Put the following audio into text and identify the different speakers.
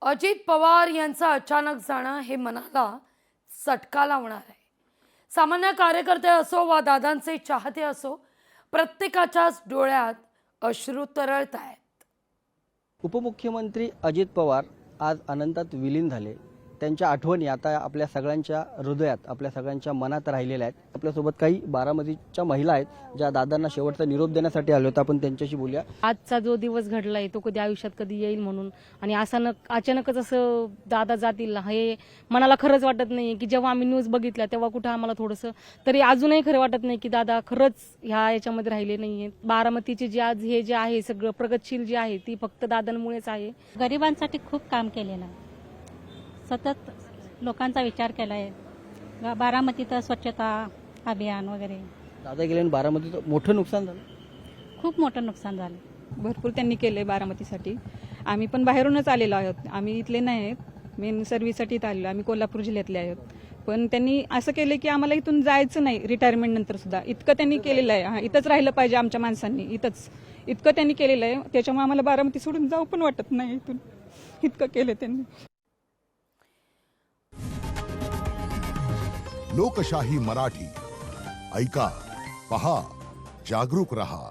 Speaker 1: अजित पवार यांचं अचानक जाणं हे मनाला चटका लावणार आहे. सामान्य कार्यकर्ते असो वा दादांचे चाहते असो, प्रत्येकाच्याच डोळ्यात अश्रू तरळत आहेत.
Speaker 2: उपमुख्यमंत्री अजित पवार आज अनंतात विलीन झाले. त्यांच्या आठवणी आता आपल्या सगळ्यांच्या हृदयात, आपल्या सगळ्यांच्या मनात राहिलेल्या आहेत. आपल्यासोबत काही बारामतीच्या महिला आहेत ज्या दादांना शेवटचा निरोप देण्यासाठी आले होते. आपण त्यांच्याशी बोलूया.
Speaker 3: आजचा जो दिवस घडलाय तो कधी आयुष्यात कधी येईल म्हणून, आणि अचानकच असं दादा जातील हे मनाला खरंच वाटत नाही. की जेव्हा आम्ही न्यूज बघितल्या तेव्हा कुठं आम्हाला थोडंसं तरी अजूनही खरं वाटत नाही की दादा खरंच याच्यामध्ये राहिले नाहीये. बारामतीचे जे आज हे जे आहे सगळं प्रगतशील जे आहे ती फक्त दादांमुळेच आहे.
Speaker 4: गरिबांसाठी खूप काम केलेलं आहे. सतत लोकांचा विचार केला आहे. बारामतीत स्वच्छता अभियान वगैरे
Speaker 2: दादा गेल्याने बारामतीचं मोठं नुकसान झालं.
Speaker 4: खूप मोठं नुकसान झालं.
Speaker 5: भरपूर त्यांनी केलंय बारामतीसाठी. आम्ही पण बाहेरूनच आलेलो आहोत. आम्ही इथले नाही आहेत, मेन सर्व्हिससाठी इथं आलेलो. आम्ही कोल्हापूर जिल्ह्यातले आहोत. पण त्यांनी असं केलं की आम्हाला इथून जायचं नाही रिटायरमेंट नंतर सुद्धा. इतकं त्यांनी केलेलं आहे. हा, इथंच राहिलं पाहिजे आमच्या माणसांनी. इतकं त्यांनी केलेलं आहे. त्याच्यामुळे आम्हाला बारामती सोडून जाऊ पण वाटत नाही. इथून इतकं केलं त्यांनी.
Speaker 6: लोकशाही मराठी ऐका, पहा, जागरूक रहा.